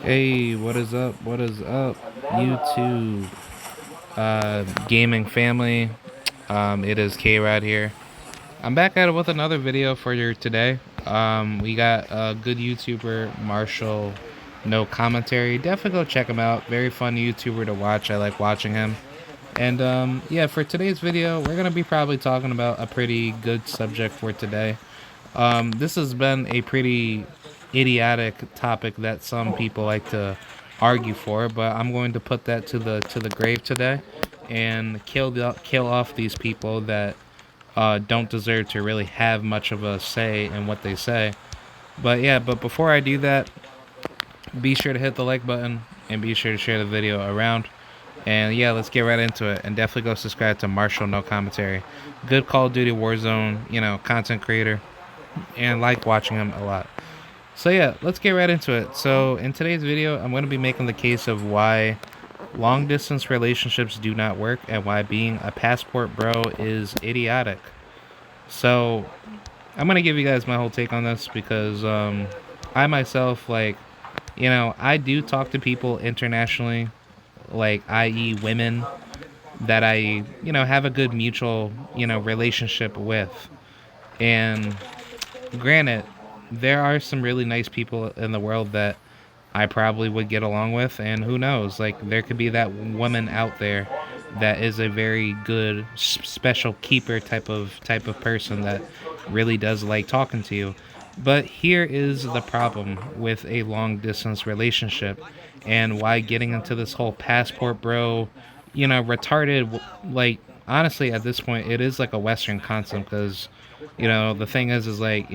Hey, what is up? What is up? YouTube gaming family. It is K-Rod here. I'm back at it with another video for you today. We got a good YouTuber, Marshall No Commentary. Definitely go check him out. Very fun YouTuber to watch. I like watching him. And yeah, for today's video, we're gonna be probably talking about a pretty good subject for today. This has been a pretty idiotic topic that some people like to argue for, but I'm going to put that to the grave today and kill off these people that don't deserve to really have much of a say in what they say. But yeah, but before I do that, be sure to hit the like button and be sure to share the video around. And yeah, let's get right into it. And definitely go subscribe to Marshall No Commentary. Good Call of Duty Warzone, content creator, and like watching him a lot. So yeah, let's get right into it. So in today's video, I'm going to be making the case of why long distance relationships do not work and why being a passport bro is idiotic. So I'm going to give you guys my whole take on this because I myself, I do talk to people internationally, like, i.e., women that I, have a good mutual, relationship with. And granted, there are some really nice people in the world that I probably would get along with, and who knows? Like, there could be that woman out there that is a very good special keeper type of person that really does like talking to you. But here is the problem with a long distance relationship and why getting into this whole passport bro, retarded, like, honestly at this point it is like a western concept because the thing is like,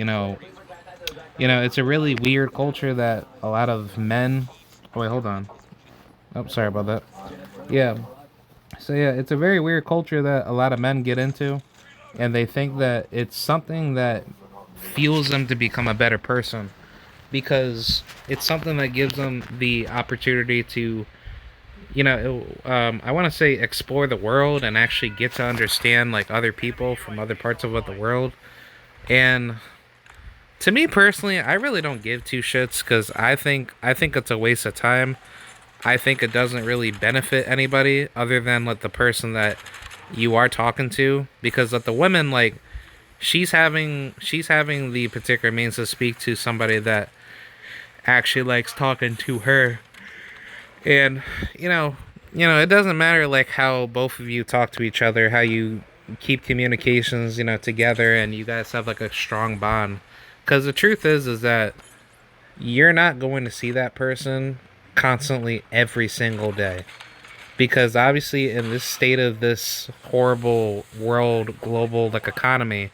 it's a really weird culture that a lot of men. Oh wait, hold on. Oh, sorry about that. Yeah. So yeah, it's a very weird culture that a lot of men get into, and they think that it's something that fuels them to become a better person because it's something that gives them the opportunity to, I want to say explore the world and actually get to understand like other people from other parts of the world. And to me personally, I really don't give two shits because I think it's a waste of time. I think it doesn't really benefit anybody other than like the person that you are talking to, because like the women, like, she's having the particular means to speak to somebody that actually likes talking to her. And you know it doesn't matter like how both of you talk to each other, how you keep communications, together, and you guys have like a strong bond. Because the truth is that you're not going to see that person constantly every single day. Because obviously, in this state of this horrible world, global like economy,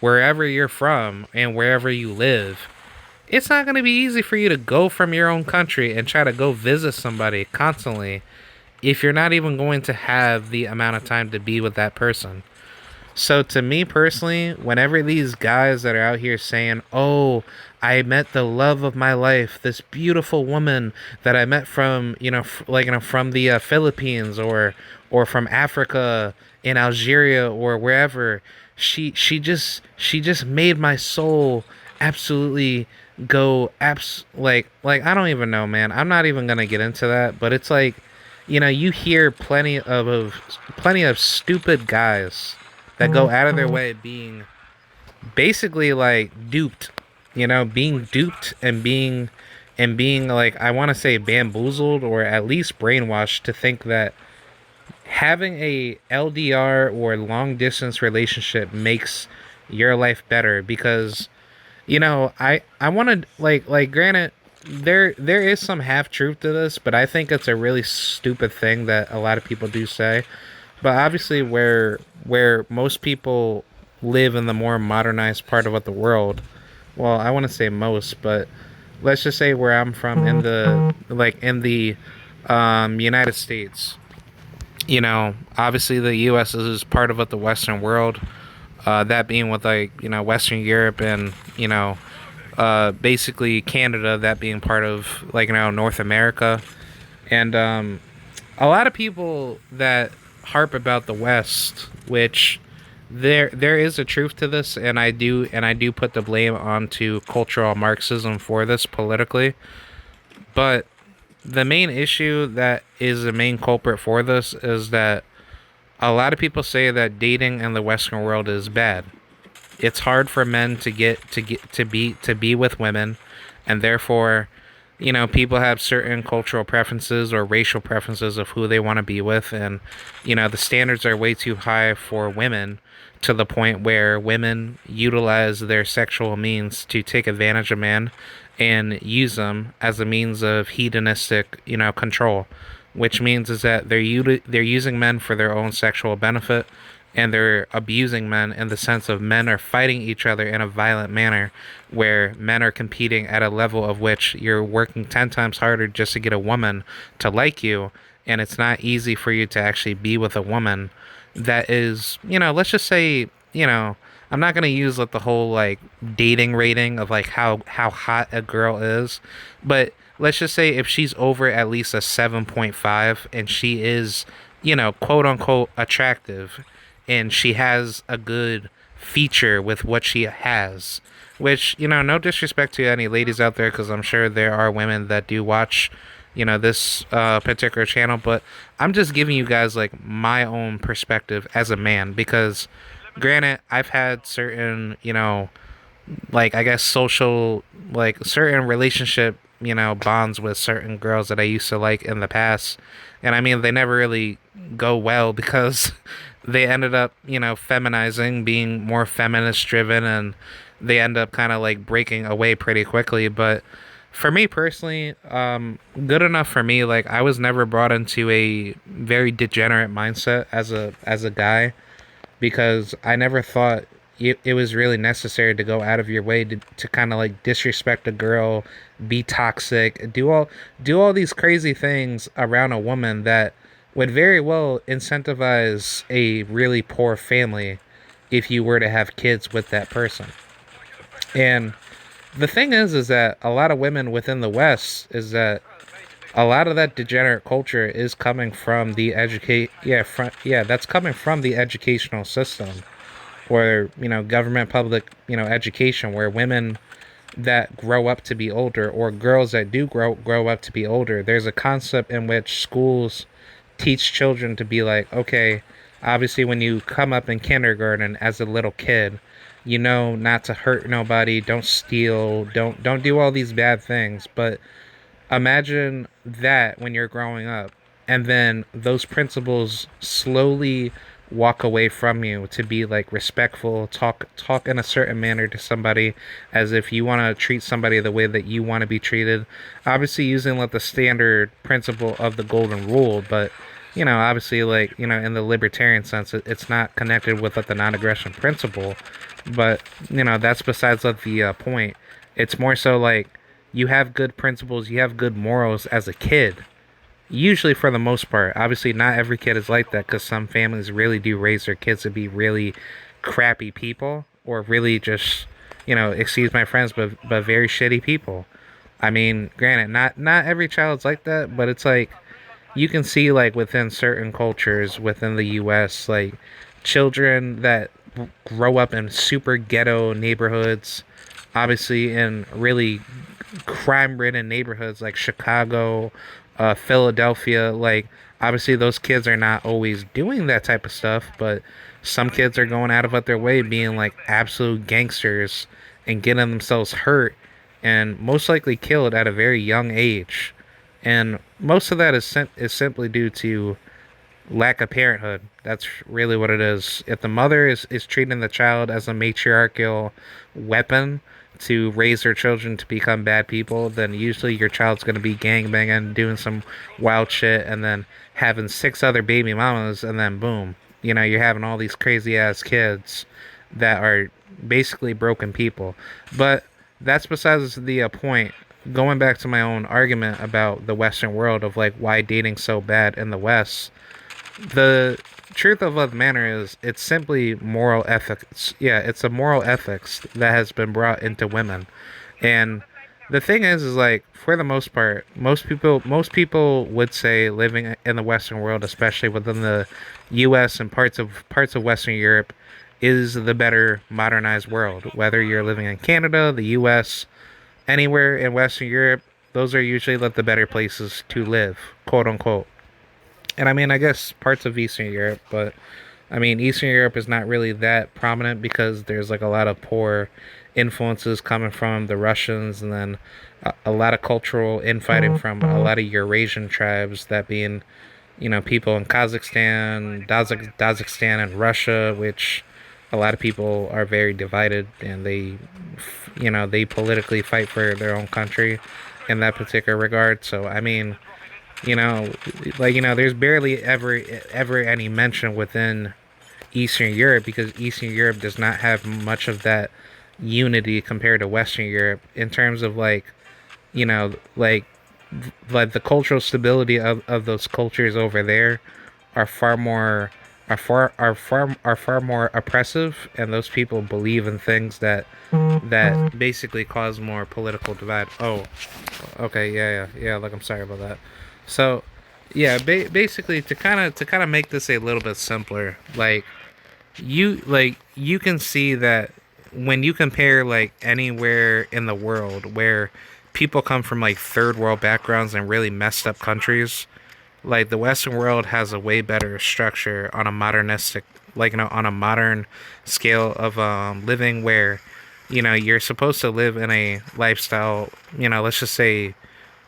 wherever you're from and wherever you live, it's not going to be easy for you to go from your own country and try to go visit somebody constantly if you're not even going to have the amount of time to be with that person. So to me personally, whenever these guys that are out here saying, "Oh, I met the love of my life, this beautiful woman that I met from, from the Philippines or from Africa in Algeria or wherever, she just made my soul absolutely go like I don't even know, man. I'm not even going to get into that, but it's like, you hear plenty of stupid guys that go out of their way being basically like duped, being duped and being like, I want to say bamboozled or at least brainwashed to think that having a LDR or long distance relationship makes your life better because I want to like granted, there is some half truth to this, but I think it's a really stupid thing that a lot of people do say. But obviously, where most people live in the more modernized part of the world, well, I want to say most, but let's just say where I'm from in the United States. Obviously the U.S. is part of the Western world. That being with like Western Europe and basically Canada, that being part of like North America. And a lot of people that harp about the West, which there is a truth to this, and I do put the blame onto cultural Marxism for this politically. But The main issue that is the main culprit for this is that a lot of people say that dating in the Western world is bad. It's hard for men to be with women, and therefore, people have certain cultural preferences or racial preferences of who they want to be with, and the standards are way too high for women to the point where women utilize their sexual means to take advantage of men and use them as a means of hedonistic, control, which means is that they're using men for their own sexual benefit, and they're abusing men in the sense of men are fighting each other in a violent manner where men are competing at a level of which you're working 10 times harder just to get a woman to like you, and it's not easy for you to actually be with a woman that is, let's just say, I'm not going to use like the whole like dating rating of like how hot a girl is, but let's just say if she's over at least a 7.5 and she is, quote unquote attractive, and she has a good feature with what she has, which, no disrespect to any ladies out there, because I'm sure there are women that do watch, this particular channel, but I'm just giving you guys like my own perspective as a man, because granted, I've had certain, like I guess social, like certain relationship, bonds with certain girls that I used to like in the past, and I mean they never really go well because they ended up, feminizing, being more feminist driven, and they end up kind of like breaking away pretty quickly. But for me personally, good enough for me. Like I was never brought into a very degenerate mindset as a guy, because I never thought it was really necessary to go out of your way to kind of like disrespect a girl, be toxic, do all these crazy things around a woman that would very well incentivize a really poor family if you were to have kids with that person. And the thing is that a lot of women within the West is that a lot of that degenerate culture is coming from the that's coming from the educational system, or government public education, where women that grow up to be older, or girls that do grow up to be older, there's a concept in which schools teach children to be like, okay, obviously when you come up in kindergarten as a little kid, not to hurt nobody, don't steal, don't do all these bad things. But imagine that when you're growing up, and then those principles slowly walk away from you to be like respectful, talk in a certain manner to somebody as if you want to treat somebody the way that you want to be treated, obviously using like the standard principle of the golden rule. But obviously, like, in the libertarian sense, it's not connected with like the non-aggression principle. But that's besides like the point. It's more so like you have good principles, you have good morals as a kid. Usually, for the most part. Obviously, not every kid is like that, because some families really do raise their kids to be really crappy people, or really just, excuse my friends, but very shitty people. I mean, granted, not every child's like that, but it's like you can see like within certain cultures within the U.S., like children that grow up in super ghetto neighborhoods, obviously in really crime-ridden neighborhoods like Chicago, Philadelphia. Like obviously those kids are not always doing that type of stuff, but some kids are going out of their way being like absolute gangsters and getting themselves hurt and most likely killed at a very young age. And most of that is simply due to lack of parenthood. That's really what it is. If the mother is treating the child as a matriarchal weapon to raise their children to become bad people, then usually your child's going to be gangbanging, doing some wild shit, and then having six other baby mamas, and then boom, you're having all these crazy ass kids that are basically broken people. But that's besides the point. Going back to my own argument about the Western world of like why dating's so bad in the West, the truth of the matter is it's simply moral ethics. Yeah, it's a moral ethics that has been brought into women. And the thing is like for the most part, most people would say living in the Western world, especially within the US and parts of Western Europe, is the better modernized world. Whether you're living in Canada, the US, anywhere in Western Europe, those are usually like the better places to live, quote unquote. And I mean, I guess parts of Eastern Europe, but I mean, Eastern Europe is not really that prominent because there's like a lot of poor influences coming from the Russians, and then a lot of cultural infighting from a lot of Eurasian tribes, that being, people in Kazakhstan, Dagestan, and Russia, which a lot of people are very divided, and they politically fight for their own country in that particular regard. So, I mean, you know, there's barely ever any mention within Eastern Europe because Eastern Europe does not have much of that unity compared to Western Europe in terms of you know, like like the cultural stability of those cultures over there are far more are far more oppressive, and those people believe in things that basically cause more political divide. Oh, okay, yeah. Like, I'm sorry about that. So, yeah, basically to kind of make this a little bit simpler, you can see that when you compare like anywhere in the world where people come from like third world backgrounds and really messed up countries, like the Western world has a way better structure on a modernistic, on a modern scale of living, where you're supposed to live in a lifestyle, let's just say,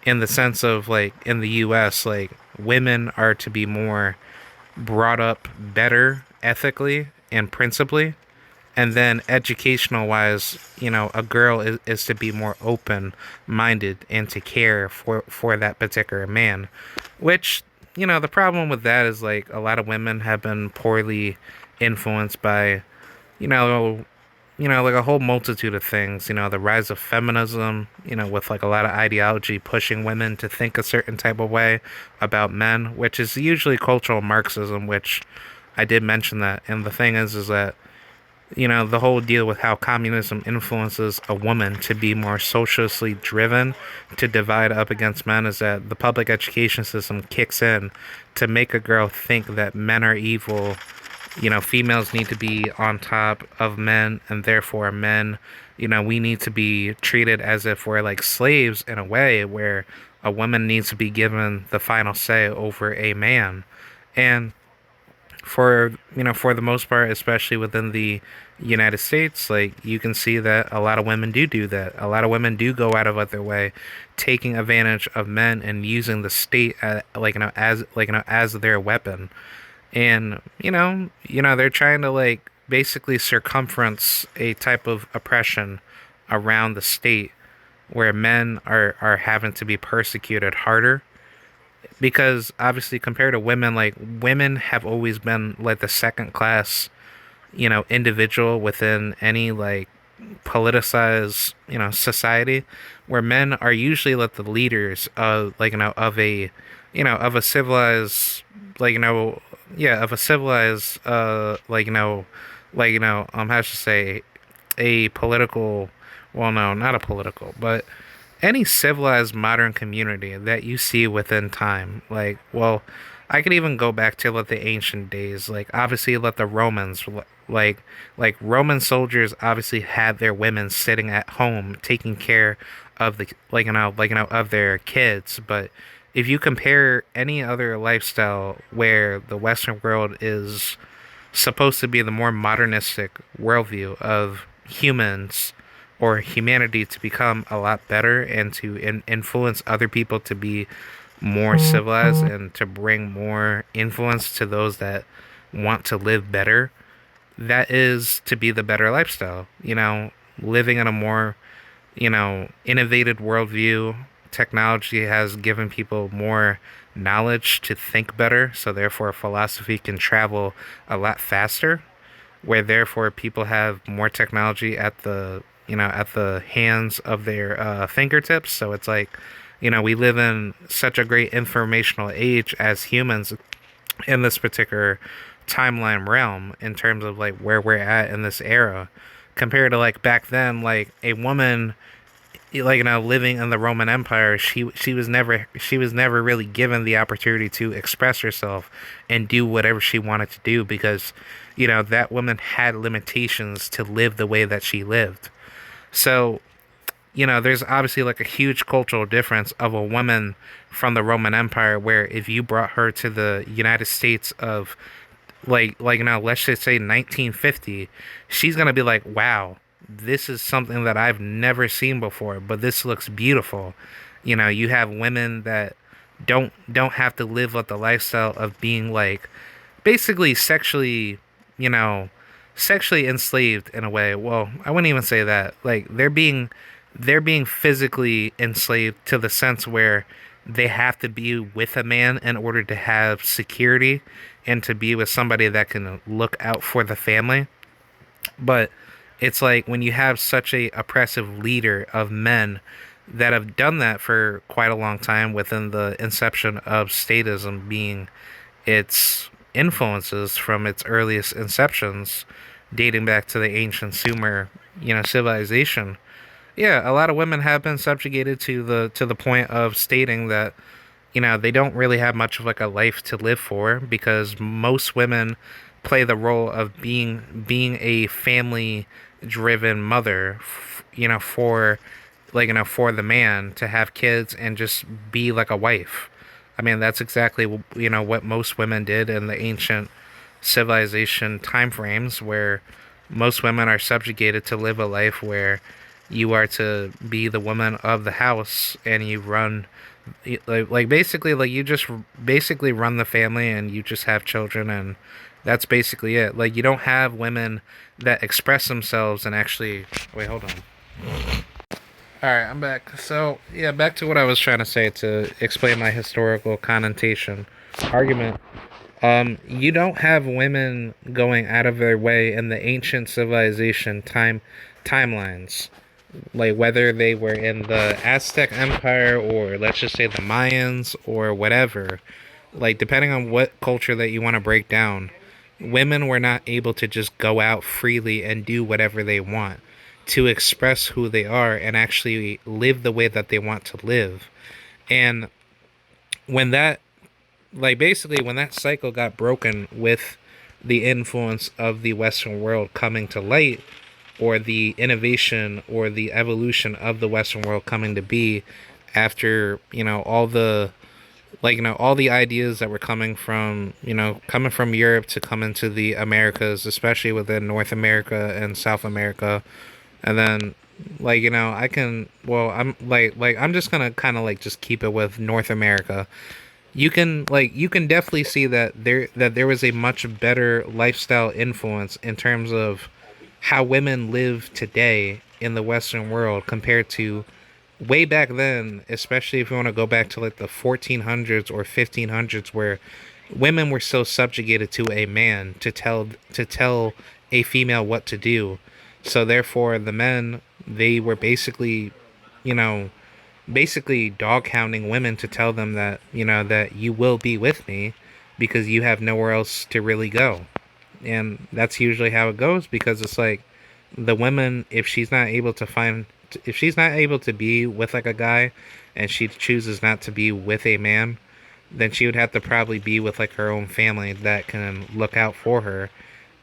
in the sense of like in the US, like women are to be more brought up better ethically and principally, and then educational wise, a girl is to be more open minded and to care for that particular man, which, the problem with that is like a lot of women have been poorly influenced by, you know like a whole multitude of things, the rise of feminism, with like a lot of ideology pushing women to think a certain type of way about men, which is usually cultural Marxism, which I did mention that. And the thing is that, the whole deal with how communism influences a woman to be more socially driven, to divide up against men, is that the public education system kicks in to make a girl think that men are evil. Females need to be on top of men, and therefore men, we need to be treated as if we're like slaves in a way, where a woman needs to be given the final say over a man. And for the most part, especially within the United States, like you can see that a lot of women do that. A lot of women do go out of their way, taking advantage of men and using the state, as their weapon. And they're trying to like basically circumference a type of oppression around the state, where men are having to be persecuted harder, because obviously compared to women, like women have always been like the second class, individual within any like politicized, society, where men are usually like the leaders of of a civilized, like yeah, of a civilized, how should I say, a political, well, no, not a political, but any civilized modern community that you see within time. Like, well, I could even go back to like the ancient days. Like, obviously, like the Romans, like Roman soldiers obviously had their women sitting at home taking care of the of their kids. But if you compare any other lifestyle where the Western world is supposed to be the more modernistic worldview of humans, or humanity, to become a lot better and to influence other people to be more civilized and to bring more influence to those that want to live better, that is to be the better lifestyle. Living in a more, innovative worldview. Technology has given people more knowledge to think better, so therefore philosophy can travel a lot faster, where therefore people have more technology at the hands of their fingertips. So it's like, we live in such a great informational age as humans in this particular timeline realm, in terms of like where we're at in this era, compared to like back then, like a woman, living in the Roman Empire, she was never really given the opportunity to express herself and do whatever she wanted to do, because that woman had limitations to live the way that she lived. So there's obviously like a huge cultural difference of a woman from the Roman Empire, where if you brought her to the United States of let's just say 1950, she's gonna be like, wow, this is something that I've never seen before, but this looks beautiful. You have women that don't have to live with the lifestyle of being like basically you know, sexually enslaved in a way. Well, I wouldn't even say that. Like they're being physically enslaved to the sense where they have to be with a man in order to have security and to be with somebody that can look out for the family. But it's like when you have such a oppressive leader of men that have done that for quite a long time within the inception of statism being its influences from its earliest inceptions dating back to the ancient Sumer, civilization. Yeah, a lot of women have been subjugated to the point of stating that they don't really have much of like a life to live for because most women play the role of being a family driven mother, for for the man to have kids and just be like a wife. I mean, that's exactly what most women did in the ancient civilization time frames where most women are subjugated to live a life where you are to be the woman of the house and you run like basically like you just basically run the family and you just have children and that's basically it. Like you don't have women that express themselves and actually wait, hold on. All right, I'm back. So, yeah, back to what I was trying to say to explain my historical connotation argument. You don't have women going out of their way in the ancient civilization timelines, like whether they were in the Aztec Empire or let's just say the Mayans or whatever. Like depending on what culture that you want to break down, women were not able to just go out freely and do whatever they want to express who they are and actually live the way that they want to live. And when that basically when that cycle got broken with the influence of the Western world coming to light, or the innovation or the evolution of the Western world coming to be after all the ideas that were coming from Europe to come into the Americas, especially within North America and South America. And then I can I'm I'm just gonna kind of like just keep it with North America. You can definitely see that there was a much better lifestyle influence in terms of how women live today in the Western world compared to way back then, especially if you want to go back to like the 1400s or 1500s, where women were so subjugated to a man to tell a female what to do. So therefore, the men, they were you know, basically dog hounding women to tell them that that you will be with me because you have nowhere else to really go. And that's usually how it goes because it's like the woman, if she's not able to be with like a guy and she chooses not to be with a man, then she would have to probably be with like her own family that can look out for her,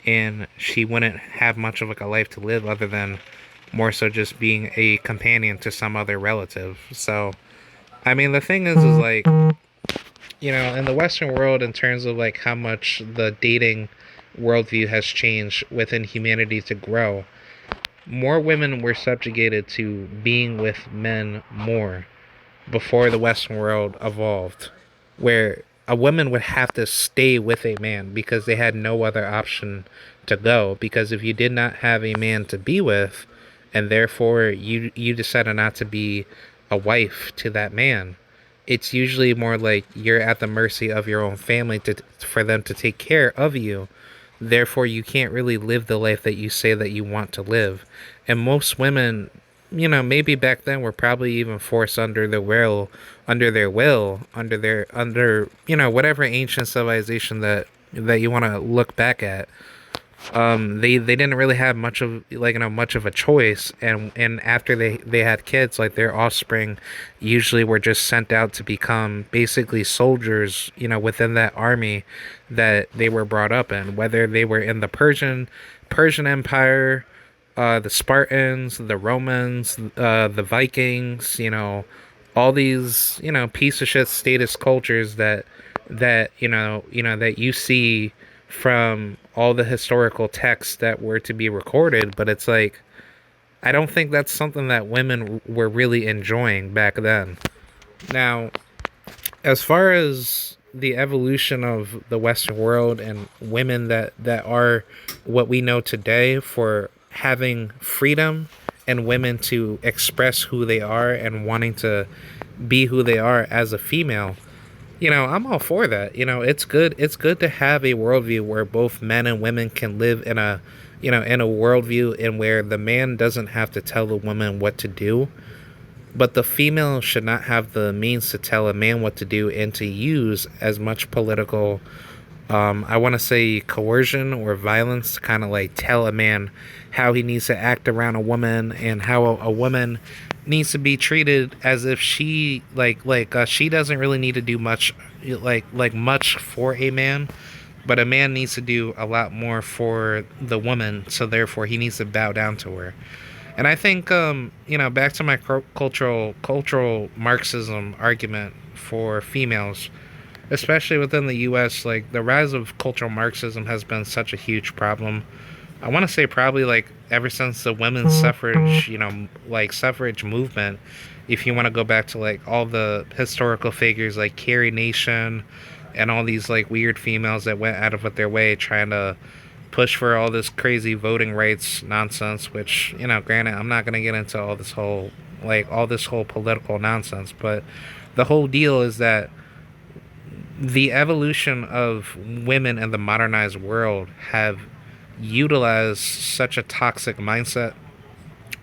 and she wouldn't have much of like a life to live other than more so just being a companion to some other relative. So I mean, the thing is like in the Western world, in terms of like how much the dating worldview has changed within humanity to grow, more women were subjugated to being with men more before the Western world evolved, where a woman would have to stay with a man because they had no other option to go. Because if you did not have a man to be with, and therefore you decided not to be a wife to that man, it's usually more like you're at the mercy of your own family for them to take care of you. Therefore, you can't really live the life that you say that you want to live. And most women, maybe back then were probably even forced under whatever ancient civilization that you want to look back at. They didn't really have much of a choice, and after they had kids, like their offspring usually were just sent out to become basically soldiers, within that army that they were brought up in, whether they were in the Persian Empire, the Spartans, the Romans, the Vikings, all these, piece of shit status cultures that that you see from all the historical texts that were to be recorded, but it's like I don't think that's something that women were really enjoying back then. Now, as far as the evolution of the Western world and women that are what we know today for having freedom and women to express who they are and wanting to be who they are as a female, I'm all for that. It's good. It's good to have a worldview where both men and women can live in a worldview in where the man doesn't have to tell the woman what to do, but the female should not have the means to tell a man what to do and to use as much political, I want to say coercion or violence to kind of like tell a man how he needs to act around a woman and how a woman needs to be treated as if she she doesn't really need to do much much for a man, but a man needs to do a lot more for the woman, so therefore he needs to bow down to her. And I think, back to my cultural Marxism argument for females, especially within the U.S., like the rise of cultural Marxism has been such a huge problem. I want to say probably like ever since the women's suffrage, suffrage movement. If you want to go back to like all the historical figures like Carrie Nation and all these like weird females that went out of their way trying to push for all this crazy voting rights nonsense, which, granted, I'm not going to get into all this whole political nonsense, but the whole deal is that the evolution of women in the modernized world have utilized such a toxic mindset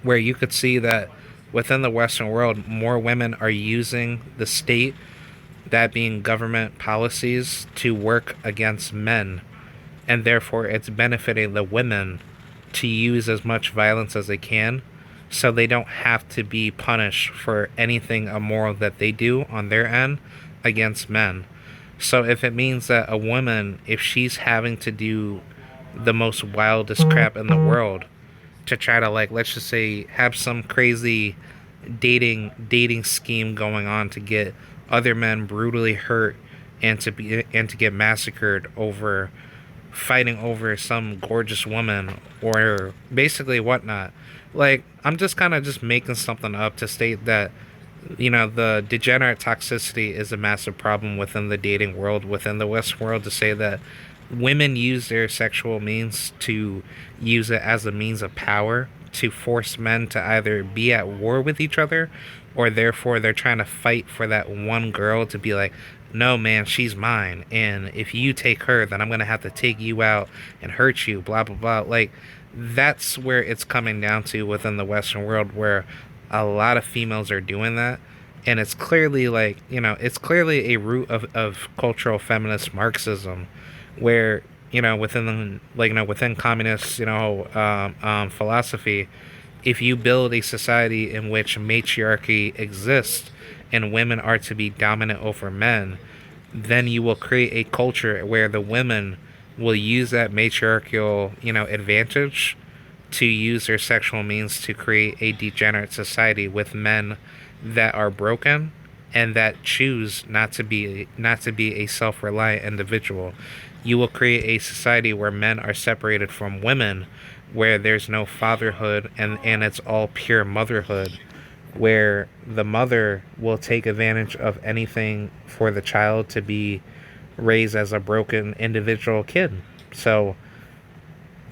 where you could see that within the Western world, more women are using the state, that being government policies, to work against men, and therefore it's benefiting the women to use as much violence as they can so they don't have to be punished for anything immoral that they do on their end against men. So if it means that a woman, if she's having to do the most wildest crap in the world to try to, like, let's just say have some crazy dating scheme going on to get other men brutally hurt and to get massacred over fighting over some gorgeous woman or basically whatnot. Like, I'm just kind of just making something up to state that, the degenerate toxicity is a massive problem within the dating world, within the West world, to say that women use their sexual means to use it as a means of power to force men to either be at war with each other, or therefore they're trying to fight for that one girl to be like, no man, she's mine, and if you take her, then I'm gonna have to take you out and hurt you, blah blah blah. Like, that's where it's coming down to within the Western world, where a lot of females are doing that, and it's clearly like, it's clearly a root of cultural feminist Marxism, where, within within communist, philosophy, if you build a society in which matriarchy exists and women are to be dominant over men, then you will create a culture where the women will use that matriarchal, advantage to use their sexual means to create a degenerate society with men that are broken and that choose not to be a self-reliant individual. You will create a society where men are separated from women, where there's no fatherhood and it's all pure motherhood, where the mother will take advantage of anything for the child to be raised as a broken individual kid. So,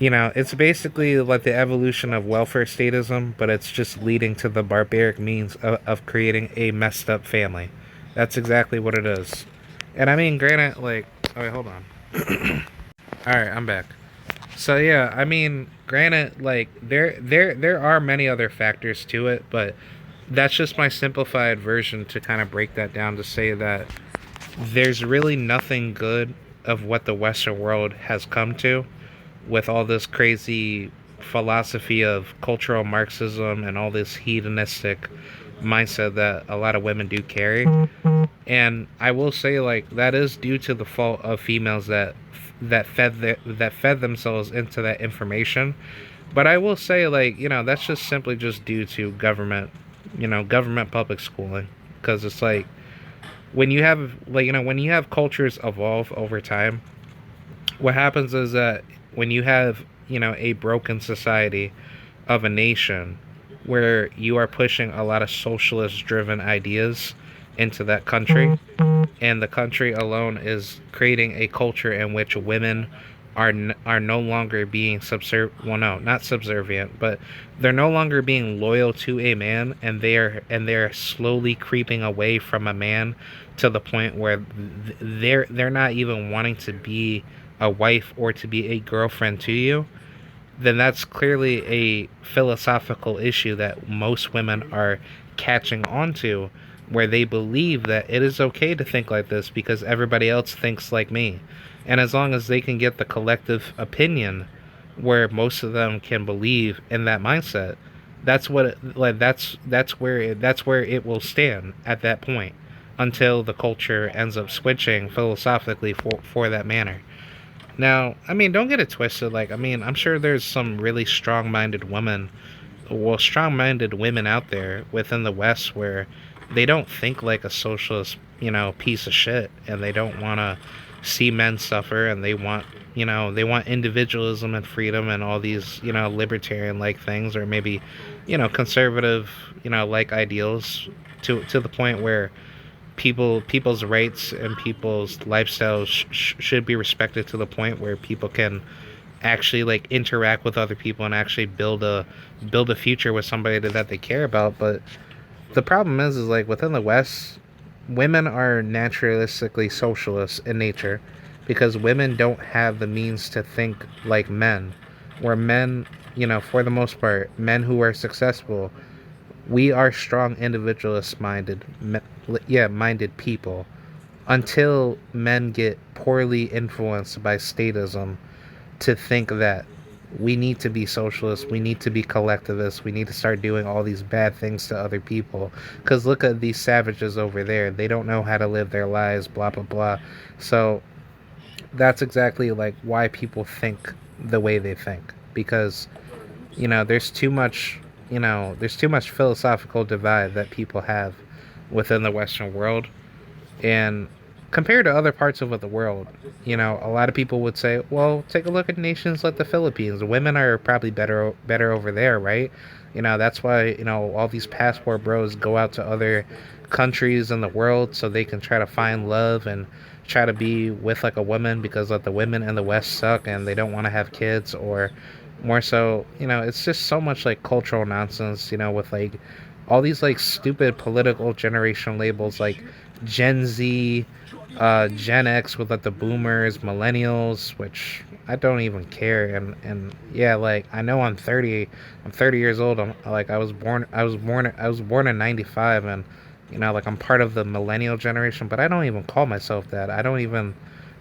it's basically like the evolution of welfare statism, but it's just leading to the barbaric means of creating a messed up family. That's exactly what it is. And I mean, granted, like, oh wait, hold on. Alright, I'm back. So yeah, I mean, granted, like there are many other factors to it, but that's just my simplified version to kind of break that down, to say that there's really nothing good of what the Western world has come to with all this crazy philosophy of cultural Marxism and all this hedonistic mindset that a lot of women do carry. And I will say, like, that is due to the fault of females that fed themselves into that information, But I will say, like, that's just simply just due to government, government public schooling. Because it's like, when you have, like, when you have cultures evolve over time, what happens is that when you have, a broken society of a nation where you are pushing a lot of socialist driven ideas into that country, and the country alone is creating a culture in which women are no longer being subservient. Well, no, not subservient, but they're no longer being loyal to a man, and they're slowly creeping away from a man to the point where they're not even wanting to be a wife or to be a girlfriend to you. Then that's clearly a philosophical issue that most women are catching on to, where they believe that it is okay to think like this because everybody else thinks like me. And as long as they can get the collective opinion where most of them can believe in that mindset, that's what like that's where it will stand at that point until the culture ends up switching philosophically for that manner. Now, I mean, don't get it twisted. Like, I mean, I'm sure there's some really strong-minded women out there within the West where they don't think like a socialist, piece of shit, and they don't want to see men suffer, and they want individualism and freedom and all these, libertarian-like things, or maybe, conservative, like ideals to the point where people's rights and people's lifestyles should be respected to the point where people can actually like interact with other people and actually build a future with somebody that they care about. But the problem is like within the West, women are naturalistically socialists in nature because women don't have the means to think like men, where men, for the most part, men who are successful, we are strong individualist minded people until men get poorly influenced by statism to think that we need to be socialists, we need to be collectivists, we need to start doing all these bad things to other people because look at these savages over there, they don't know how to live their lives, blah blah blah. So that's exactly like why people think the way they think, because there's too much, there's too much philosophical divide that people have within the Western world. And compared to other parts of the world, a lot of people would say, well, take a look at nations like the Philippines. Women are probably better over there, right? That's why, all these passport bros go out to other countries in the world so they can try to find love and try to be with like a woman because like the women in the West suck and they don't want to have kids, or more so, it's just so much like cultural nonsense, with like all these like stupid political generation labels like Gen Z, Gen X with like the boomers, millennials, which I don't even care. And yeah, like I know I'm 30 years old. I was born in 95, and like I'm part of the millennial generation, but I don't even call myself that. I don't even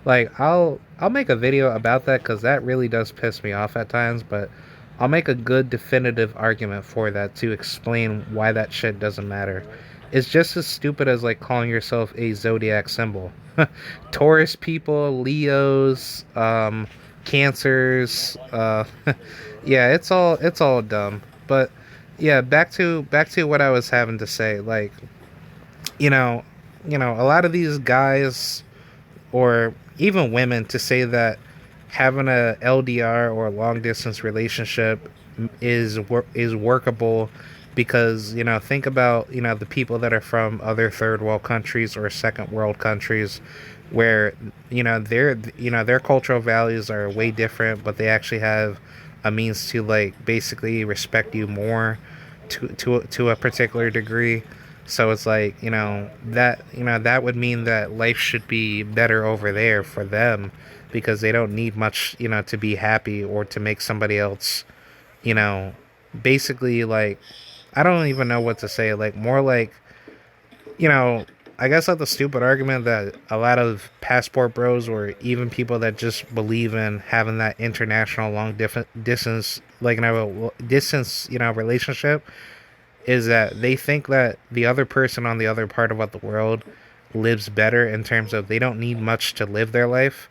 like I'll make a video about that cuz that really does piss me off at times, but I'll make a good definitive argument for that to explain why that shit doesn't matter. It's just as stupid as like calling yourself a zodiac symbol. Taurus people, Leos, Cancers, yeah, it's all dumb. But yeah, back to what I was having to say. Like, you know, a lot of these guys or even women to say that having a LDR or a long distance relationship is workable because think about the people that are from other third world countries or second world countries where their cultural values are way different, but they actually have a means to like basically respect you more to a particular degree. So it's like that would mean that life should be better over there for them because they don't need much to be happy or to make somebody else you know basically like I don't even know what to say, like more like you know, I guess like the stupid argument that a lot of passport bros or even people that just believe in having that international long distance, like distance, relationship, is that they think that the other person on the other part of the world lives better in terms of they don't need much to live their life.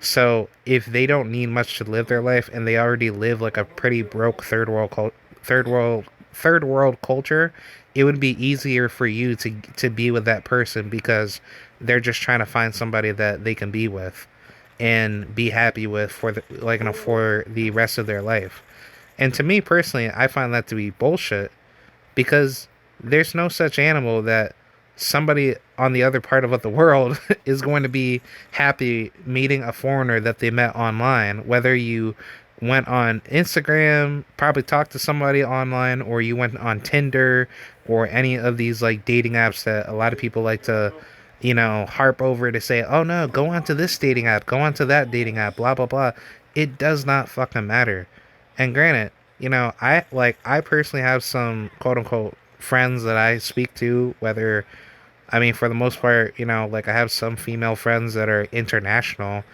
So if they don't need much to live their life and they already live like a pretty broke third world third world culture, it would be easier for you to be with that person because they're just trying to find somebody that they can be with and be happy with for the like you know for the rest of their life. And to me personally, I find that to be bullshit because there's no such animal that somebody on the other part of the world is going to be happy meeting a foreigner that they met online, whether you went on Instagram, probably talked to somebody online, or you went on Tinder or any of these like dating apps that a lot of people like to, harp over to say, oh no, go on to this dating app, go on to that dating app, blah blah blah. It does not fucking matter. And granted, I personally have some quote unquote friends that I speak to, whether I mean for the most part, like I have some female friends that are international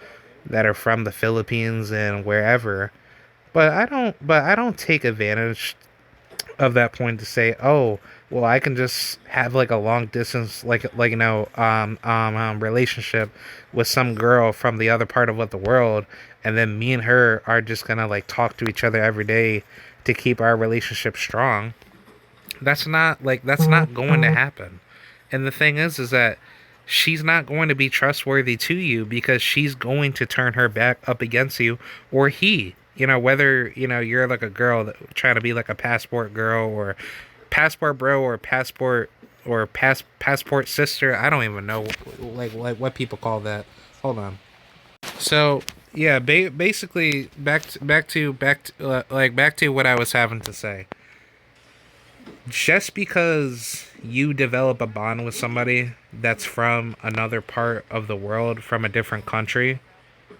that are from the Philippines and wherever. But I don't take advantage of that point to say, oh, well, I can just have like a long distance, relationship with some girl from the other part of what the world, and then me and her are just gonna like talk to each other every day to keep our relationship strong. That's not going to happen. And the thing is that she's not going to be trustworthy to you because she's going to turn her back up against you, or he. Whether you're like a girl that trying to be like a passport girl or passport bro or passport sister. I don't even know like what people call that. Hold on. So yeah, basically back to what I was having to say. Just because you develop a bond with somebody that's from another part of the world, from a different country,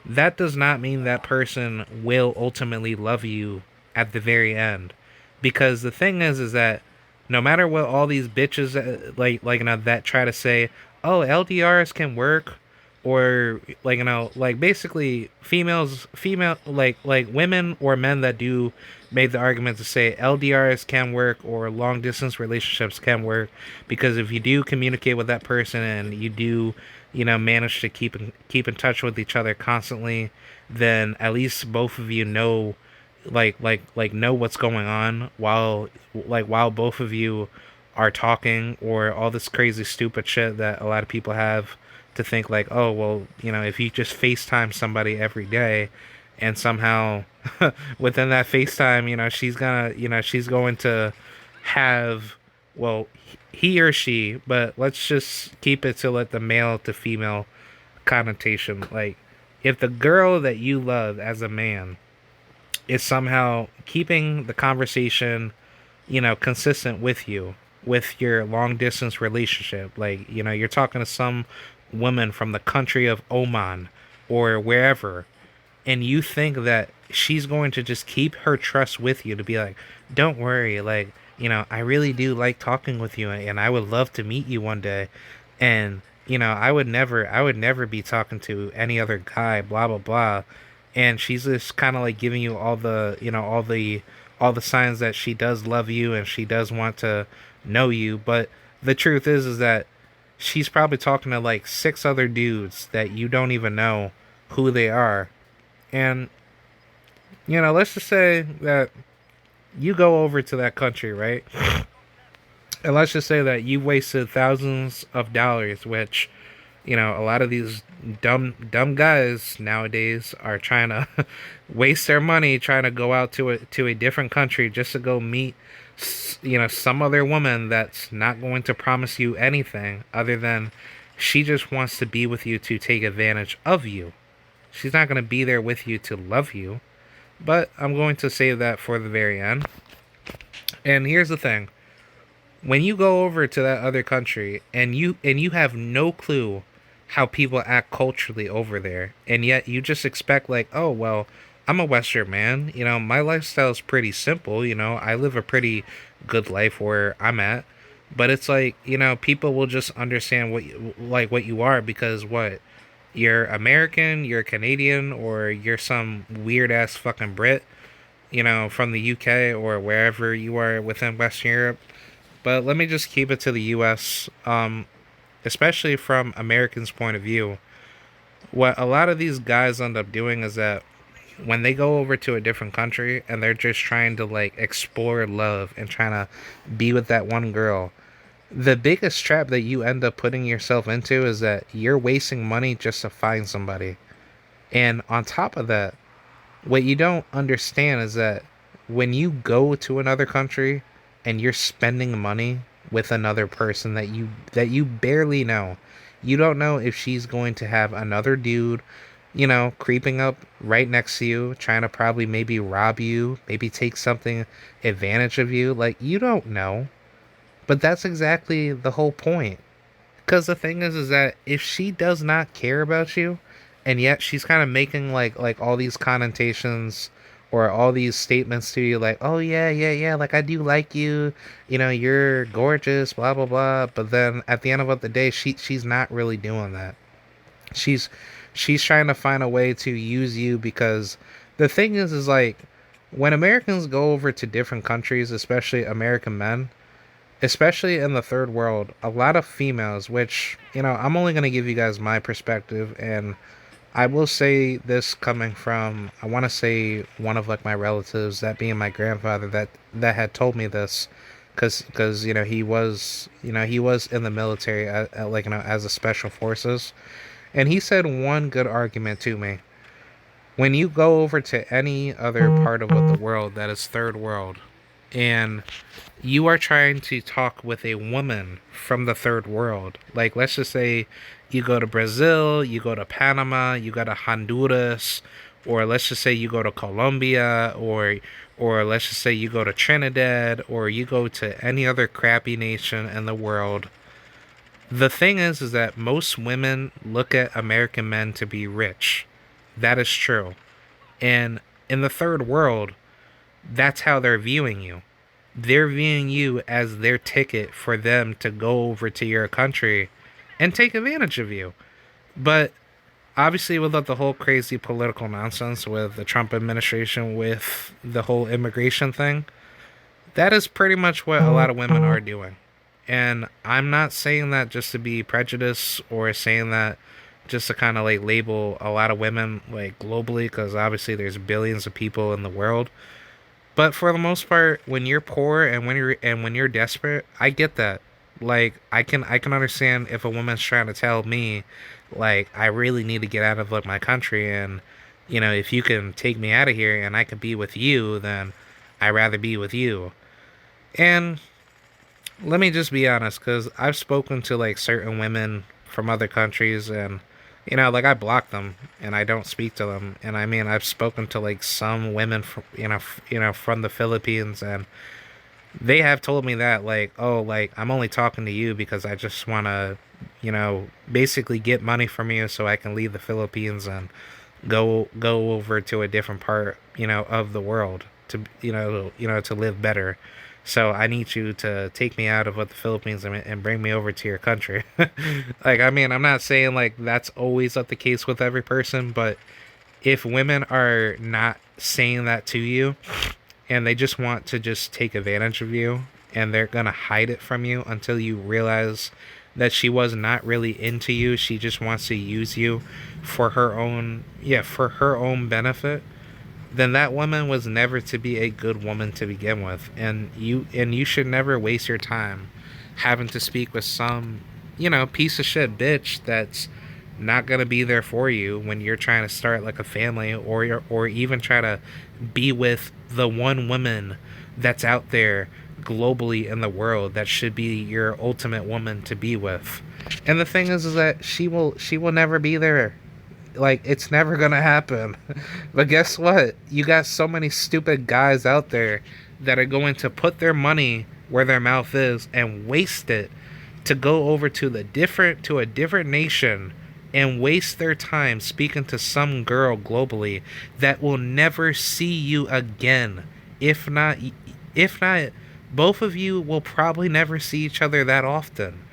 that does not mean that person will ultimately love you at the very end. Because the thing is that no matter what all these bitches that try to say, oh, LDRs can work, or basically female like women or men that do made the argument to say LDRs can work or long distance relationships can work because if you do communicate with that person and you do manage to keep in touch with each other constantly, then at least both of you know know what's going on while both of you are talking, or all this crazy stupid shit that a lot of people have to think like, oh well, if you just FaceTime somebody every day and somehow within that FaceTime, she's going to have, well, he or she, but let's just keep it to like the male to female connotation. Like, if the girl that you love as a man is somehow keeping the conversation, consistent with you, with your long distance relationship, like, you're talking to some woman from the country of Oman or wherever, and you think that she's going to just keep her trust with you to be like, don't worry, like, I really do like talking with you and I would love to meet you one day. And, I would never be talking to any other guy, blah, blah, blah. And she's just kind of like giving you all the signs that she does love you and she does want to know you. But the truth is that she's probably talking to like six other dudes that you don't even know who they are. And, let's just say that you go over to that country, right? And let's just say that you wasted thousands of dollars, which, a lot of these dumb guys nowadays are trying to waste their money trying to go out to a different country just to go meet some other woman that's not going to promise you anything other than she just wants to be with you to take advantage of you. She's not going to be there with you to love you. But I'm going to save that for the very end. And here's the thing. When you go over to that other country and you have no clue how people act culturally over there, and yet you just expect like, oh well, I'm a Western man, my lifestyle is pretty simple, I live a pretty good life where I'm at. But it's like, people will just understand what you are because what, you're American, you're Canadian, or you're some weird ass fucking Brit, from the UK or wherever you are within Western Europe. But let me just keep it to the US, especially from Americans' point of view. What a lot of these guys end up doing is that when they go over to a different country and they're just trying to like explore love and trying to be with that one girl, the biggest trap that you end up putting yourself into is that you're wasting money just to find somebody. And on top of that, what you don't understand is that when you go to another country and you're spending money with another person that you barely know, you don't know if she's going to have another dude, creeping up right next to you, trying to probably maybe rob you, maybe take something advantage of you. Like, you don't know. But that's exactly the whole point. Because the thing is that if she does not care about you, and yet she's kind of making like all these connotations or all these statements to you, like, oh yeah, yeah, yeah, like I do like you, you're gorgeous, blah blah blah. But then at the end of the day, she's not really doing that. She's she's trying to find a way to use you because the thing is like when Americans go over to different countries, especially American men, especially in the third world, a lot of females, which, I'm only going to give you guys my perspective, and I will say this coming from, I want to say one of like my relatives, that being my grandfather, that had told me this, because he was in the military like as a special forces, and he said one good argument to me. When you go over to any other part of the world that is third world, and you are trying to talk with a woman from the third world, like let's just say you go to Brazil, you go to Panama, you go to Honduras, or let's just say you go to Colombia, or let's just say you go to Trinidad, or you go to any other crappy nation in the world. The thing is that most women look at American men to be rich. That is true. And in the third world, that's how they're viewing you. They're viewing you as their ticket for them to go over to your country and take advantage of you. But obviously, without the whole crazy political nonsense with the Trump administration, with the whole immigration thing, that is pretty much what a lot of women are doing. And I'm not saying that just to be prejudiced or saying that just to kind of like label a lot of women like globally, because obviously there's billions of people in the world. But for the most part, when you're poor and when you're desperate, I get that. Like I can understand if a woman's trying to tell me, like, I really need to get out of like my country, and if you can take me out of here and I can be with you, then I'd rather be with you. And let me just be honest, because I've spoken to like certain women from other countries, and like I block them and I don't speak to them. And I mean, I've spoken to like some women from from the Philippines, and they have told me that, like, oh, like I'm only talking to you because I just want to basically get money from you so I can leave the Philippines and go over to a different part of the world to to live better. So I need you to take me out of what the Philippines and bring me over to your country. Like, I mean, I'm not saying like that's always the case with every person, but if women are not saying that to you and they just want to just take advantage of you, and they're gonna hide it from you until you realize that she was not really into you, she just wants to use you for her own, yeah, for her own benefit, then that woman was never to be a good woman to begin with. And you should never waste your time having to speak with some piece of shit bitch that's not gonna be there for you when you're trying to start like a family, or even try to be with the one woman that's out there globally in the world that should be your ultimate woman to be with. And the thing is that she will never be there. Like, it's never gonna happen. But guess what? You got so many stupid guys out there that are going to put their money where their mouth is and waste it to go over to a different nation and waste their time speaking to some girl globally that will never see you again. If not, both of you will probably never see each other that often.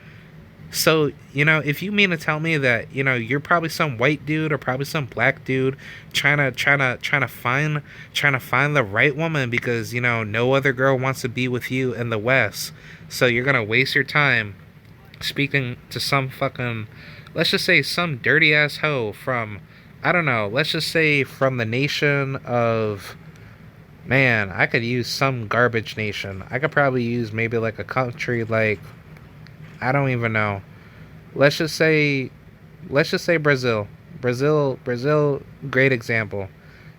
So, if you mean to tell me that, you're probably some white dude or probably some black dude trying to find the right woman because, no other girl wants to be with you in the West. So you're gonna waste your time speaking to some fucking let's just say some dirty ass hoe from, I don't know, let's just say from the nation of, man, I could use some garbage nation. I could probably use maybe like a country like, I don't even know. Let's just say, let's just say Brazil. Brazil, great example.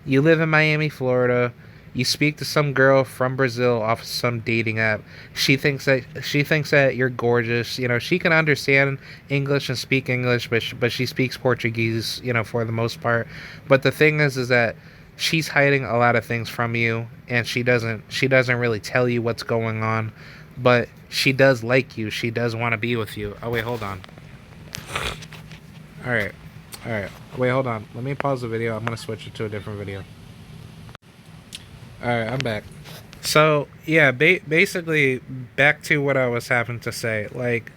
You live in Miami, Florida. You speak to some girl from Brazil off some dating app. She thinks that you're gorgeous. You know, she can understand English and speak English, but she speaks Portuguese. You know, for the most part. But the thing is that she's hiding a lot of things from you, and she doesn't really tell you what's going on. But she does like you. She does want to be with you. Oh wait, hold on. All right. All right. Wait, hold on. Let me pause the video. I'm gonna switch it to a different video. All right, I'm back. So yeah, basically back to what I was having to say. Like,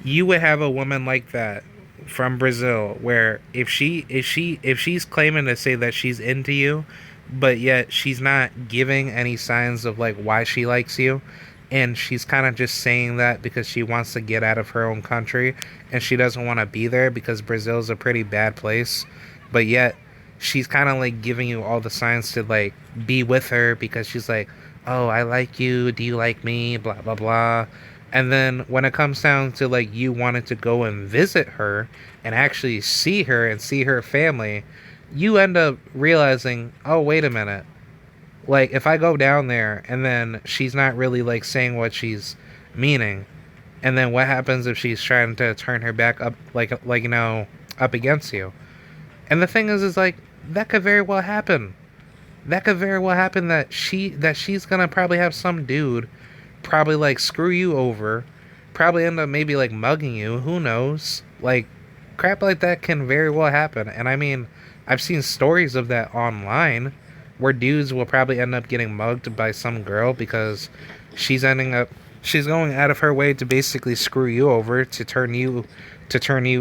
you would have a woman like that from Brazil, where if she's claiming to say that she's into you, but yet she's not giving any signs of like why she likes you, and she's kind of just saying that because she wants to get out of her own country and she doesn't want to be there because Brazil's a pretty bad place, but yet she's kind of like giving you all the signs to like be with her because she's like, "Oh, I like you. Do you like me? Blah blah blah." And then when it comes down to like you wanting to go and visit her and actually see her and see her family, you end up realizing, "Oh, wait a minute. Like, if I go down there and then she's not really like saying what she's meaning, and then what happens if she's trying to turn her back up, like you know, up against you?" And the thing is like, that could very well happen. That could very well happen that she's gonna probably have some dude probably like screw you over, probably end up maybe like mugging you. Who knows? Like, crap like that can very well happen. And I mean, I've seen stories of that online where dudes will probably end up getting mugged by some girl because she's ending up she's going out of her way to basically screw you over to turn you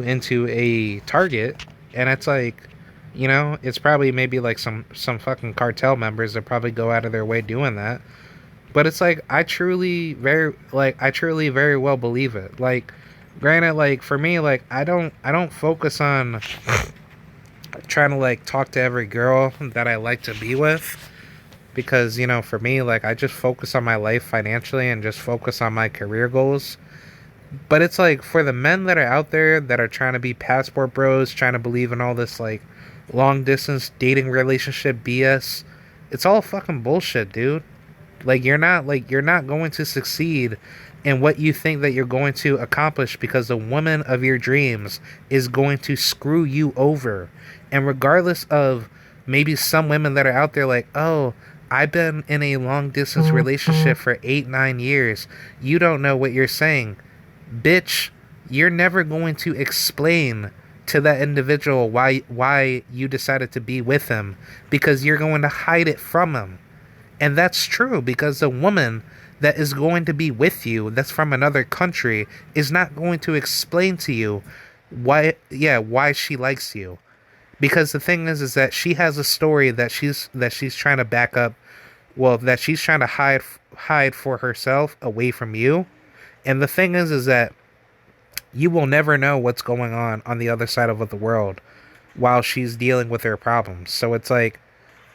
into a target. And it's like, you know, it's probably maybe like some fucking cartel members that probably go out of their way doing that. But it's like, I truly very well believe it. Like, granted, like for me, like I don't focus on trying to like talk to every girl that I like to be with, because you know, for me, like I just focus on my life financially and just focus on my career goals. But it's like, for the men that are out there that are trying to be passport bros, trying to believe in all this like long distance dating relationship BS, it's all fucking bullshit, dude. Like, you're not going to succeed in what you think that you're going to accomplish, because the woman of your dreams is going to screw you over. And regardless of maybe some women that are out there like, "Oh, I've been in a long distance relationship for 8 9 years," you don't know what you're saying. Bitch, you're never going to explain to that individual why you decided to be with him, because you're going to hide it from him. And that's true, because the woman that is going to be with you, that's from another country, is not going to explain to you why she likes you. Because the thing is that she has a story that she's trying to back up, well, that she's trying to hide for herself away from you. And the thing is that you will never know what's going on the other side of the world while she's dealing with her problems. So it's like,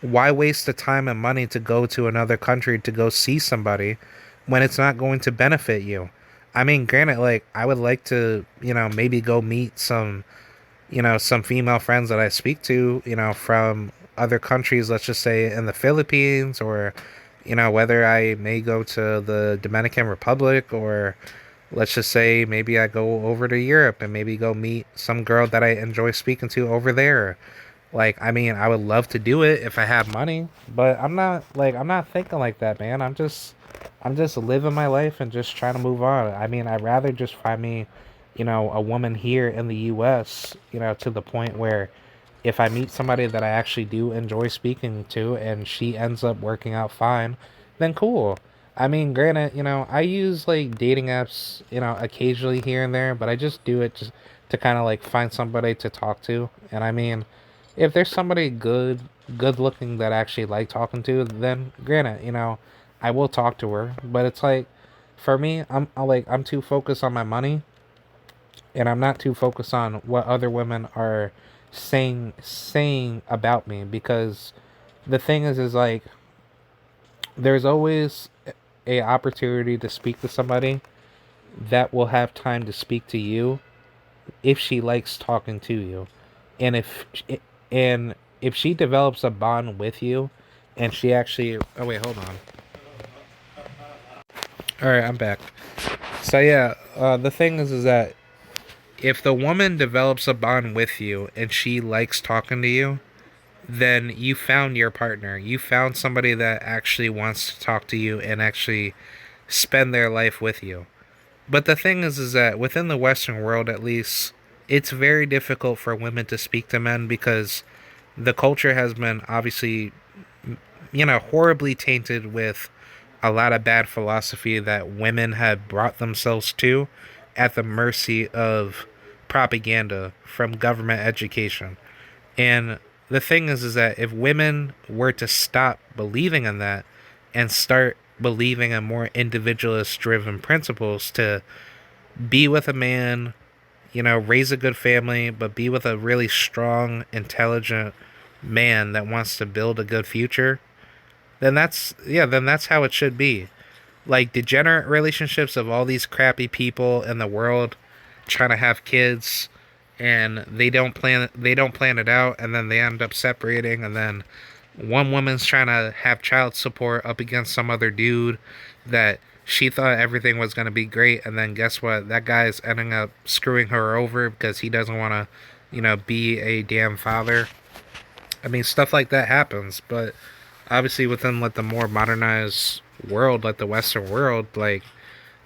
why waste the time and money to go to another country to go see somebody when it's not going to benefit you? I mean, granted, like, I would like to, you know, maybe go meet some female friends that I speak to, you know, from other countries, let's just say in the Philippines, or, you know, whether I may go to the Dominican Republic, or let's just say maybe I go over to Europe and maybe go meet some girl that I enjoy speaking to over there. Like, I mean, I would love to do it if I had money, but I'm not thinking like that, man. I'm just living my life and just trying to move on. I mean, I'd rather just find me, you know, a woman here in the US, you know, to the point where if I meet somebody that I actually do enjoy speaking to and she ends up working out fine, then cool. I mean, granted, you know, I use like dating apps, you know, occasionally here and there, but I just do it just to kind of like find somebody to talk to. And I mean, if there's somebody good looking that I actually like talking to, then granted, you know, I will talk to her. But it's like, for me, I'm too focused on my money and I'm not too focused on what other women are saying about me, because the thing is like there's always a opportunity to speak to somebody that will have time to speak to you if she likes talking to you. And if she develops a bond with you and she actually, oh wait, hold on. All right, I'm back. So yeah, the thing is that if the woman develops a bond with you and she likes talking to you, then you found your partner. You found somebody that actually wants to talk to you and actually spend their life with you. But the thing is that within the Western world, at least, it's very difficult for women to speak to men because the culture has been obviously, horribly tainted with a lot of bad philosophy that women have brought themselves to at the mercy of propaganda from government education. And the thing is that if women were to stop believing in that and start believing in more individualist driven principles to be with a man, raise a good family, but be with a really strong, intelligent man that wants to build a good future, then that's how it should be. Like degenerate relationships of all these crappy people in the world trying to have kids and they don't plan it out, and then they end up separating, and then one woman's trying to have child support up against some other dude that she thought everything was going to be great, and then guess what, that guy's ending up screwing her over because he doesn't want to be a damn father. I mean, stuff like that happens, but obviously within like the more modernized world, like the Western world, like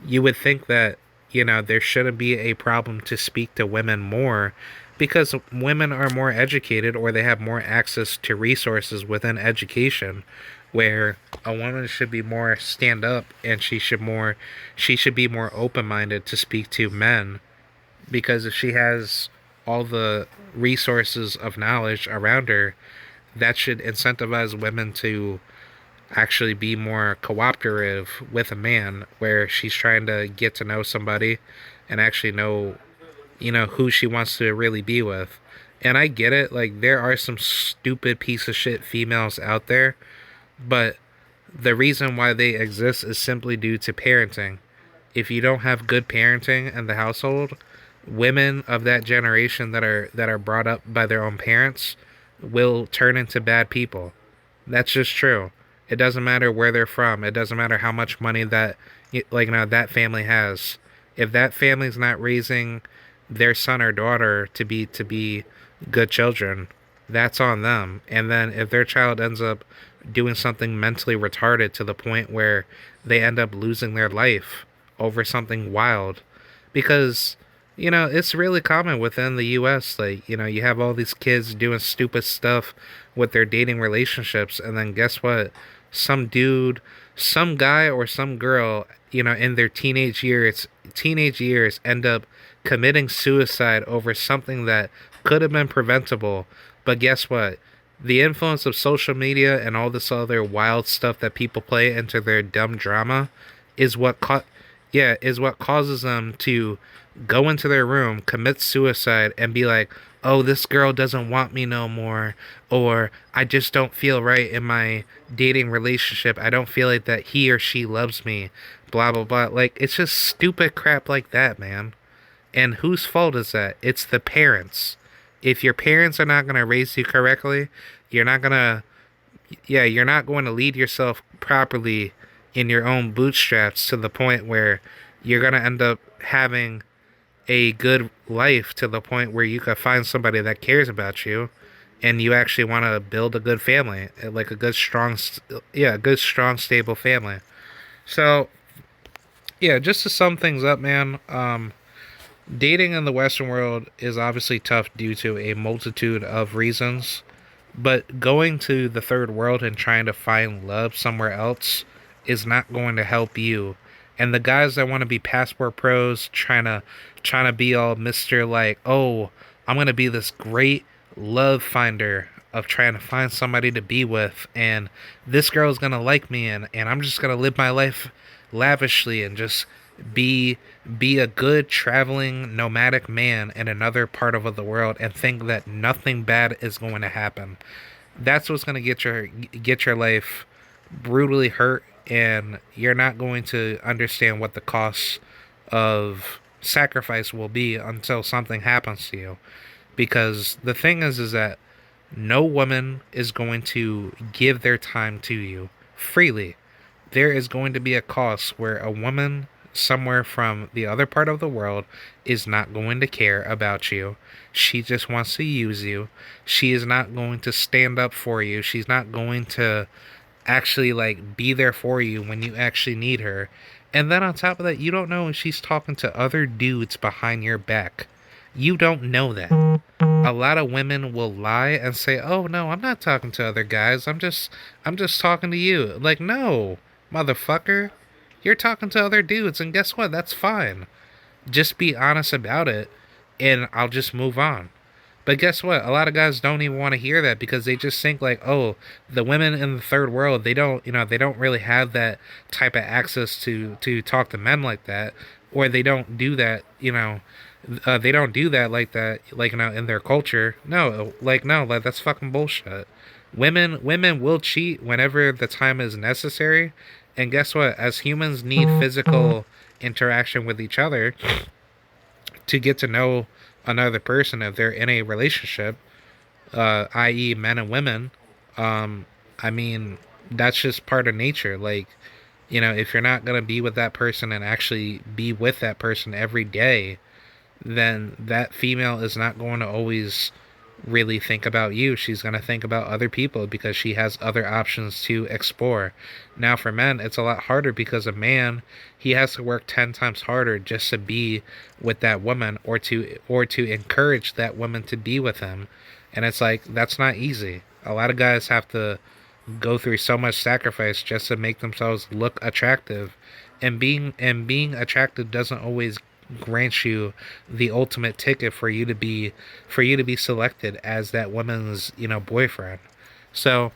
you would think that there shouldn't be a problem to speak to women more because women are more educated or they have more access to resources within education, where a woman should be more stand up and she should be more open minded to speak to men, because if she has all the resources of knowledge around her, that should incentivize women to actually be more cooperative with a man where she's trying to get to know somebody and actually know who she wants to really be with. And I get it, like there are some stupid piece of shit females out there, but the reason why they exist is simply due to parenting. If you don't have good parenting in the household, women of that generation that are brought up by their own parents will turn into bad people. That's just true. It doesn't matter where they're from. It doesn't matter how much money that family has. If that family's not raising their son or daughter to be good children, that's on them. And then if their child ends up doing something mentally retarded to the point where they end up losing their life over something wild, because it's really common within the US, like you have all these kids doing stupid stuff with their dating relationships, and then guess what, some dude, some guy or some girl, in their teenage years end up committing suicide over something that could have been preventable. But guess what, the influence of social media and all this other wild stuff that people play into their dumb drama is what causes them to go into their room, commit suicide, and be like, "Oh, this girl doesn't want me no more," or "I just don't feel right in my dating relationship. I don't feel like that he or she loves me." Blah blah blah. Like it's just stupid crap like that, man. And whose fault is that? It's the parents. If your parents are not going to raise you correctly, you're not going to you're not going to lead yourself properly in your own bootstraps to the point where you're going to end up having a good life, to the point where you can find somebody that cares about you and you actually want to build a good family, like a good strong stable family. So yeah, just to sum things up, man, dating in the Western world is obviously tough due to a multitude of reasons, but going to the third world and trying to find love somewhere else is not going to help you. And the guys that want to be passport pros, trying to be all Mr. like, "Oh, I'm gonna be this great love finder of trying to find somebody to be with, and this girl's gonna like me, and I'm just gonna live my life lavishly and just be be a good traveling nomadic man in another part of the world and think that nothing bad is going to happen. That's what's going to get your life brutally hurt, and you're not going to understand what the cost of sacrifice will be until something happens to you. Because the thing is that no woman is going to give their time to you freely. There is going to be a cost where a woman somewhere from the other part of the world is not going to care about you. She just wants to use you. She is not going to stand up for you. She's not going to actually like be there for you when you actually need her. And then on top of that, you don't know if she's talking to other dudes behind your back. You don't know that. A lot of women will lie and say, "Oh no, I'm not talking to other guys. I'm just talking to you." Like, "No, motherfucker. You're talking to other dudes, and guess what? That's fine. Just be honest about it, and I'll just move on." But guess what? A lot of guys don't even want to hear that because they just think like, "Oh, the women in the third world, they don't really have that type of access to talk to men like that, or they don't do that, they don't do that like that, like, in their culture." No, like, no, like, that's fucking bullshit. Women will cheat whenever the time is necessary, and guess what? As humans need physical interaction with each other to get to know another person if they're in a relationship, i.e., men and women. Um, I mean, that's just part of nature. Like, if you're not gonna be with that person and actually be with that person every day, then that female is not going to always really think about you. She's going to think about other people because she has other options to explore. Now, for men, it's a lot harder because a man, he has to work 10 times harder just to be with that woman or to encourage that woman to be with him. And it's like that's not easy. A lot of guys have to go through so much sacrifice just to make themselves look attractive, and being attractive doesn't always grant you the ultimate ticket for you to be selected as that woman's boyfriend. So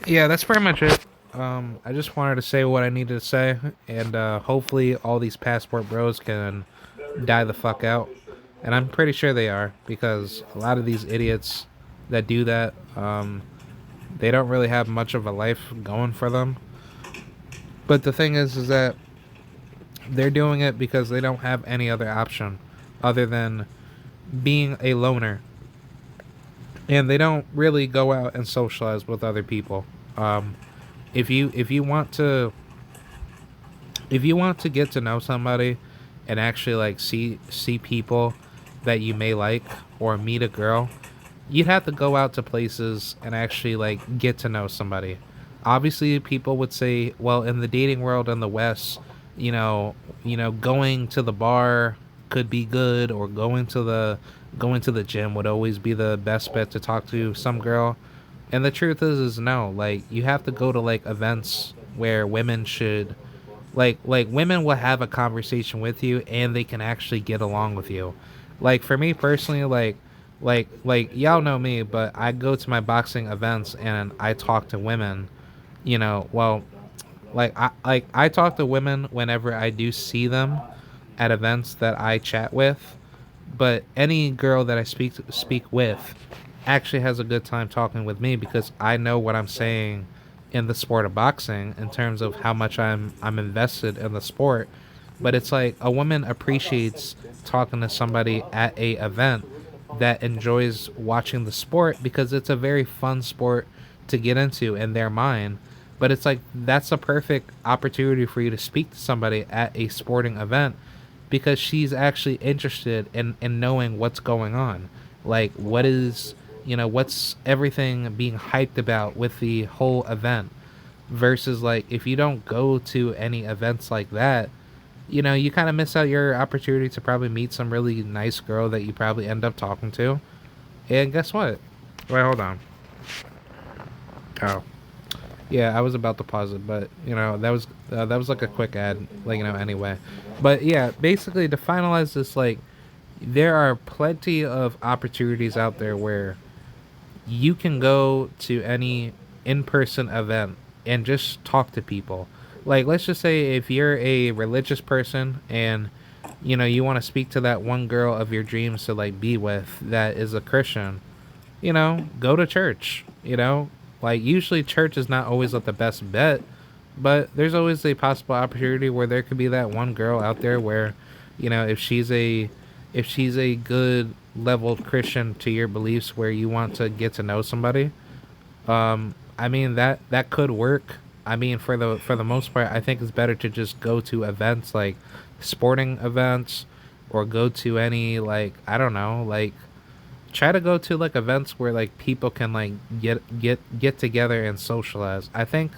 yeah, that's pretty much it. I just wanted to say what I needed to say, and hopefully all these passport bros can die the fuck out. And I'm pretty sure they are, because a lot of these idiots that do that, they don't really have much of a life going for them. But the thing is that they're doing it because they don't have any other option other than being a loner, and they don't really go out and socialize with other people. Um, if you want to get to know somebody and actually like see people that you may like, or meet a girl, you'd have to go out to places and actually like get to know somebody. Obviously, people would say, well, in the dating world in the West, going to the bar could be good, or going to the gym would always be the best bet to talk to some girl. And the truth is no. Like, you have to go to like events where women should, like women will have a conversation with you and they can actually get along with you. Like, for me personally, like y'all know me, but I go to my boxing events and I talk to women. Well, like I talk to women whenever I do see them at events that I chat with, but any girl that I speak with actually has a good time talking with me because I know what I'm saying in the sport of boxing in terms of how much I'm invested in the sport. But it's like a woman appreciates talking to somebody at a event that enjoys watching the sport because it's a very fun sport to get into in their mind. But it's like that's a perfect opportunity for you to speak to somebody at a sporting event because she's actually interested in knowing what's going on. Like, what's everything being hyped about with the whole event, versus like if you don't go to any events like that, you kind of miss out your opportunity to probably meet some really nice girl that you probably end up talking to. And guess what? Wait, hold on. Oh, yeah, I was about to pause it, but that was like a quick ad, like, anyway. But yeah, basically to finalize this, like, there are plenty of opportunities out there where you can go to any in-person event and just talk to people. Like, let's just say if you're a religious person and you want to speak to that one girl of your dreams to like be with that is a Christian, go to church. Like usually church is not always like the best bet, but there's always a possible opportunity where there could be that one girl out there where, if she's a good leveled Christian to your beliefs where you want to get to know somebody, I mean that could work. I mean for the most part, I think it's better to just go to events like sporting events or go to any like I don't know, like try to go to like events where like people can like get together and socialize. I think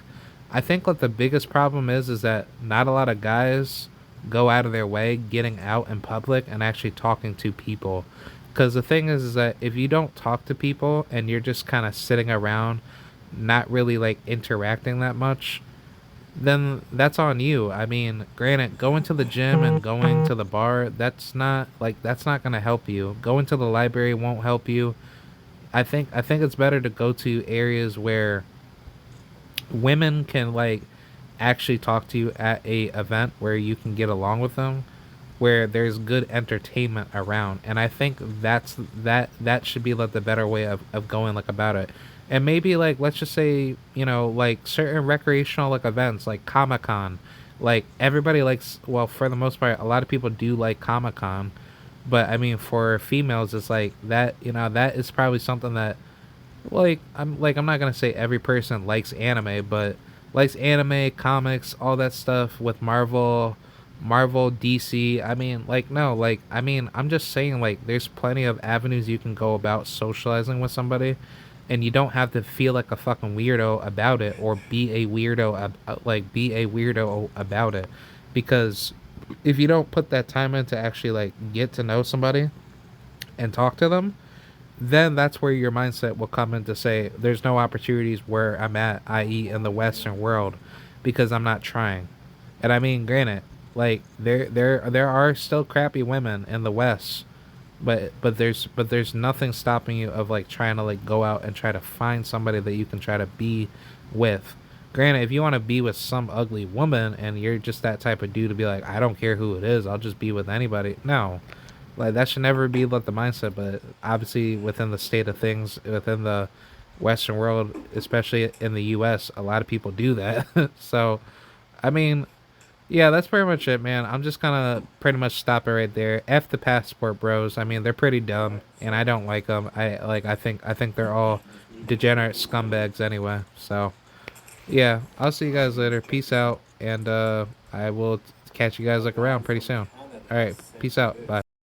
what the biggest problem is that not a lot of guys go out of their way getting out in public and actually talking to people. Because the thing is that if you don't talk to people and you're just kind of sitting around, not really like interacting that much, then that's on you. I mean, granted, going to the gym and going to the bar, that's not gonna help you. Going to the library won't help you. I think it's better to go to areas where women can like actually talk to you at a event where you can get along with them, where there's good entertainment around. And I think that should be like the better way of going like about it. And maybe like let's just say, like certain recreational like events like Comic-Con. Like everybody likes, well, for the most part, a lot of people do like Comic-Con, but I mean for females it's like that, that is probably something that I'm not gonna say every person likes anime, but likes anime, comics, all that stuff with Marvel, DC. I mean, like no, like I mean, I'm just saying like there's plenty of avenues you can go about socializing with somebody, and you don't have to feel like a fucking weirdo about it or be a weirdo be a weirdo about it, because if you don't put that time in to actually like get to know somebody and talk to them, then that's where your mindset will come in to say there's no opportunities where I'm at, i.e., in the Western world, because I'm not trying. And I mean, granted, like there are still crappy women in the West, but there's nothing stopping you of like trying to like go out and try to find somebody that you can try to be with. Granted, if you want to be with some ugly woman and you're just that type of dude to be like, I don't care who it is, I'll just be with anybody. No, like that should never be like the mindset. But obviously, within the state of things, within the Western world, especially in the U.S., a lot of people do that. So, I mean, yeah, that's pretty much it, man. I'm just gonna pretty much stop it right there. F the passport bros. I mean, they're pretty dumb, and I don't like them. I think they're all degenerate scumbags anyway. So, yeah, I'll see you guys later. Peace out, and I will catch you guys like around pretty soon. All right, peace out. Bye.